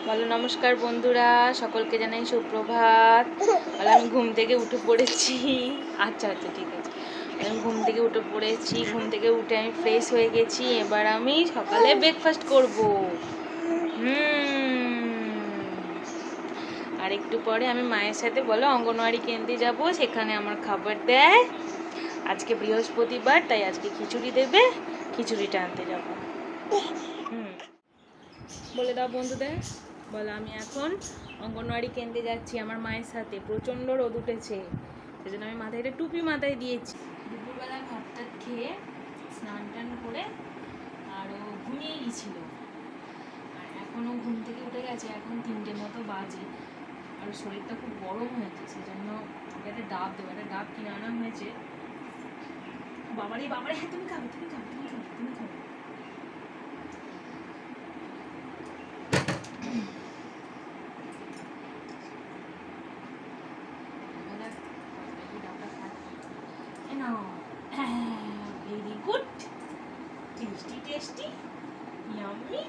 বলো নমস্কার বন্ধুরা, সকলকে জানাই সুপ্রভাত। বলো আমি ঘুম থেকে উঠে পড়েছি। আচ্ছা আচ্ছা ঠিক আছে। আমি ঘুম থেকে উঠে পড়েছি, ঘুম থেকে উঠে আমি ফ্রেশ হয়ে গেছি। এবার আমি সকালে ব্রেকফাস্ট করব। আর একটু পরে আমি মায়ের সাথে বলো অঙ্গনওয়াড়ি কেন্দ্রে যাব, সেখানে আমার খাবার দেয়। আজকে বৃহস্পতিবার, তাই আজকে খিচুড়ি দেবে, খিচুড়িটা আনতে যাব। বলে দাও বন্ধুদের। বলো আমি এখন অঙ্গনওয়াড়ি কেন্দ্রে যাচ্ছি আমার মায়ের সাথে। প্রচণ্ড রোদ উঠেছে, সেজন্য আমি মাথায় একটা টুপি মাথায় দিয়েছি। দুপুরবেলা ভাত টাত খেয়ে স্নান টান করে আরও ঘুমিয়ে গেছিল, আর এখনও ঘুম থেকে উঠে গেছে। এখন 3টে মতো বাজে, আর শরীরটা খুব গরম হয়েছে, সেজন্য ওকে একটা ডাব দেবো। একটা ডাব কিনে আনা হয়েছে। বাবারে বাবারে, হ্যাঁ তুমি খাবে, তুমি খাবে, তুমি খাবে, তুমি খাবে। Very good, tasty tasty, yummy.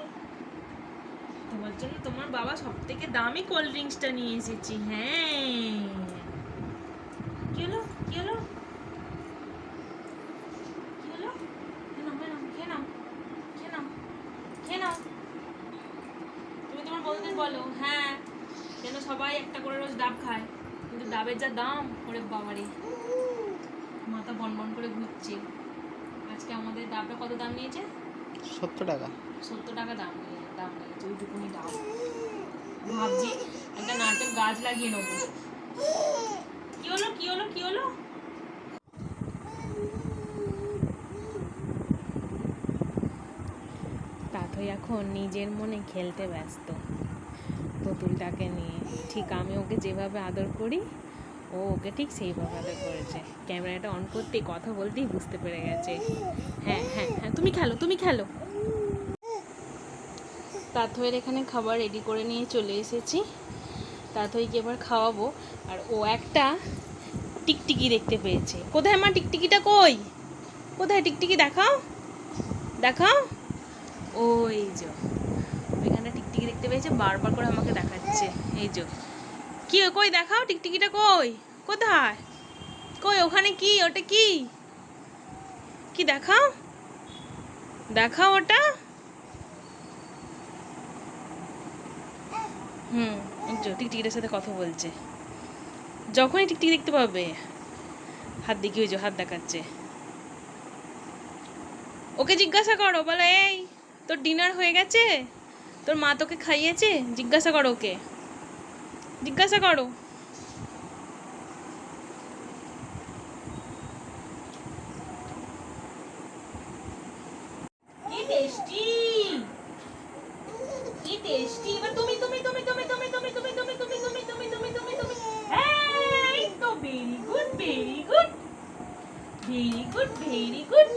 তোমার জন্য তোমার বাবা সব থেকে দামি কোল্ড ড্রিঙ্কসটা নিয়ে এসেছি। হ্যাঁ, কি হলো কি হলো কি হলো? খেয়ে নাও, খেয়ে নাও, খেয়ে নাও। তুমি তোমার বন্ধুদের বলো, হ্যাঁ যেন সবাই একটা করে রোজ ডাব খায়। কিন্তু ডাবের যা দাম, ওরে বাবারে, মাথা বনবন করে ঘুরছে। আজকে আমাদের ডাবটা কত দাম নিয়েছে? 70 টাকা। 70 টাকা দাম নিয়েছে ওইটুকুনি ডাব। ভাবছি একটা নারকেল গাছ লাগিয়ে নেবো। কি হলো কি হলো কি হলো? তাতই এখন নিজের মনে খেলতে ব্যস্ত পুতুলটাকে নিয়ে। ঠিক আমি ওকে যেভাবে আদর করি, ও ওকে ঠিক সেইভাবে আদর করেছে। ক্যামেরাটা অন করতেই, কথা বলতেই বুঝতে পেরে গেছে। হ্যাঁ হ্যাঁ হ্যাঁ, তুমি খেলো, তুমি খেলো। তাতইয়ের এখানে খাবার রেডি করে নিয়ে চলে এসেছি। তাতইকে এবার খাওয়াবো। আর ও একটা টিকটিকি দেখতে পেয়েছে। কোথায় আমার টিকটিকিটা? কই, কোথায় টিকটিকি? দেখাও দেখাও। ওই যে ওইখানে টিকটিকি দেখতে পেয়েছে, বারবার করে আমাকে দেখাচ্ছে। এই যে কি, কই দেখাও টিকটিকিটা, কই, কোথায়, কই ওখানে? কি ওটা? কি কি দেখাও, দেখাও ওটা। টিকটিকিটার সাথে কথা বলছে। যখনই টিকটিকি দেখতে পাবে হাত দেখিয়ে, ওই যে হাত দেখাচ্ছে। ওকে জিজ্ঞাসা করো, বলো এই তোর ডিনার হয়ে গেছে? তোর মা তোকে খাইয়েছে? জিজ্ঞাসা করো ওকে, জিজ্ঞাসা করো। কি টেস্টি, কি টেস্টি। এবার তুমি তুমি তুমি তুমি তুমি তুমি তুমি তুমি তুমি তুমি তুমি তুমি তুমি তুমি এই তো, very good very good very good very good.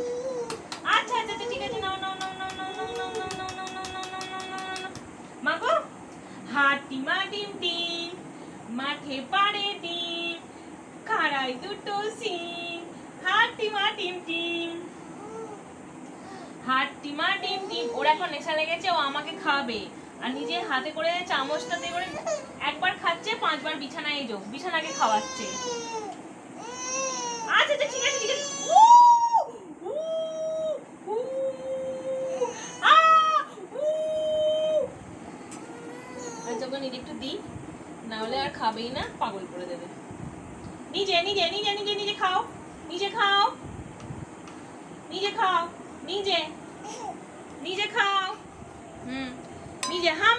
আচ্ছা আচ্ছা ঠিক আছে, নাও নাও নাও নাও নাও নাও নাও নাও নাও নাও নাও নাও নাও নাও নাও নাও। মাগো, হাটিমা ডিম ডিম, মাঠে পাড়ে ডিম, খাড়াই দুটো সিম, হাটিমা ডিম ডিম, হাটিমা ডিম ডিম। ওর এখন নেশা লেগেছে, ও আমাকে খাবে। আর নিজে হাতে করে চামচটাতে করে একবার খাচ্ছে, 5বার বিছানায় এই বিছানাকে খাওয়াচ্ছে। আচ্ছা আচ্ছা ঠিক আছে ঠিক আছে। যখন নিজে একটু দিই, না হলে আর খাবেই না, পাগল করে দেবে। নিজে নিজে নিজে নিজে নিজে খাও, নিজে খাও, নিজে খাও, নিজে নিজে খাও। নিজে হাম।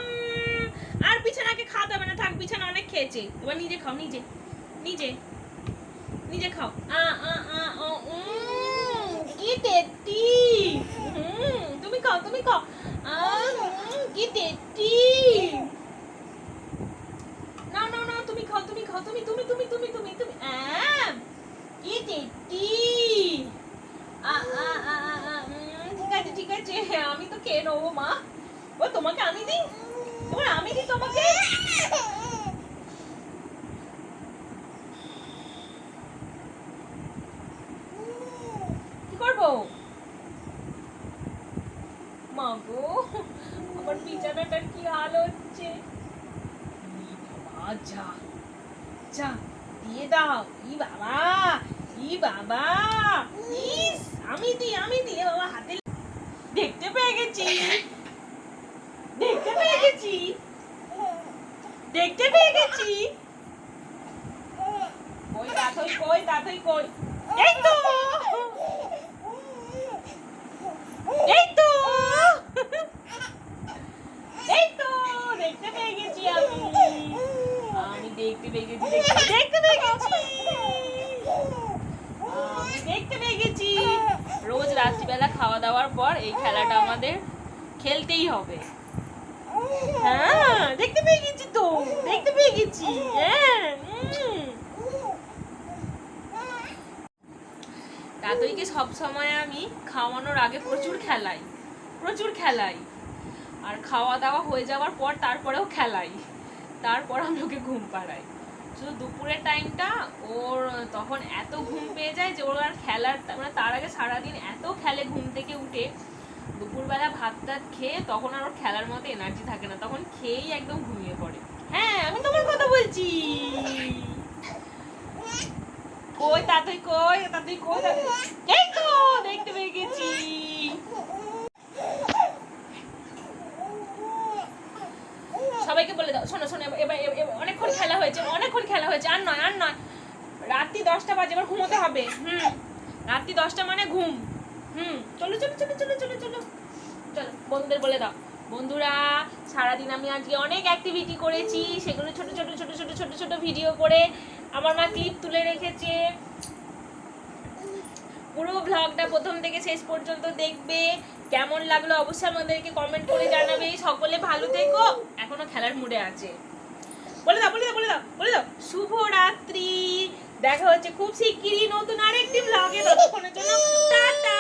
আর বিছানাকে খাওয়াতে হবে না, থাক, বিছানা অনেক খেয়েছে। এবার নিজে খাও, নিজে নিজে নিজে খাও। আ আ আ ও কি টেস্টি। তুমি খাও, তুমি খাও। কি টেস্টি। না না না, তুমি খাও, তুমি খাও, তুমি তুমি তুমি তুমি তুমি তুমি কি টেস্টি। ঠিক আছে ঠিক আছে, আমি তো খেয়ে নেবো মা। ও তোমাকে আমি দিই, এবার আমি দিই তোমাকে। কি করবো মা গো, আমার বিছানাটার কি হাল হচ্ছে। যা যা দিয়ে দাও। ই বাবা, ই বাবা, ইস, আমি দিই বাবা হাতে। দেখতে পেয়ে গেছি, দেখতে পেয়ে গেছি, দেখতে পেয়ে গেছি। কই দাঁতই কই, দাঁতই কই। এই তো, এই তো, এই তো, দেখতে পেয়ে গেছি আমি। আমি দেখতে পেয়ে গেছি, দেখতে পেয়ে গেছি, আমি দেখতে পেয়ে গেছি। রোজ রাত্রিবেলা খাওয়া দাওয়ার পর এই খেলাটা আমাদের খেলতেই হবে। হ্যাঁ, দেখতে পেয়ে গেছি তো, দেখতে পেয়ে গেছি। হ্যাঁ, দাদুইকে সবসময় আমি খাওয়ানোর আগে প্রচুর খেলাই, আর খাওয়া দাওয়া হয়ে যাওয়ার পর তারপরেও খেলাই, তারপর আমি ওকে ঘুম পাড়াই। শুধু দুপুরের টাইমটা ওর তখন এত ঘুম পেয়ে যায় যে ওর আর খেলার মানে তার আগে সারাদিন এত খেলে ঘুম থেকে উঠে, দুপুরবেলা ভাত টাত খেয়ে তখন আর ওর খেলার মতো এনার্জি থাকে না, তখন খেয়েই একদম ঘুমিয়ে পড়ে। হ্যাঁ, আমি তোমার কথা বলছি। কই তাতুই কই, তাতুই কই, এই তো দেখতে পেয়ে গেছি। সবাইকে বলে দাও, শোনো শোনো, এবার অনেকক্ষণ খেলা হয়েছে, আর নয়। রাত্রি 10টা বাজে, এবার ঘুমোতে হবে। রাত্রি 10টা মানে ঘুম। চলো চলো চলো চলো চলো চলো চলো, বন্ধুদের বলে দাও। বন্ধুরা, সারাদিন আমি আজকে অনেক অ্যাক্টিভিটি করেছি, সেগুলো ছোট ছোট ছোট ছোট ছোট ছোট ভিডিও করে আমার মা ক্লিপ তুলে রেখেছে। পুরো ব্লগটা প্রথম থেকে শেষ পর্যন্ত দেখবে। কেমন লাগলো অবশ্যই আমাদেরকে কমেন্ট করে জানাবে। সকলে ভালো থেকো। এখনো খেলার মুডে আছে। বলে দাও। শুভ রাত্রি। দেখা হচ্ছে খুব শিগগিরই নতুন আরেকটি ব্লগে। ততক্ষণের জন্য টাটা।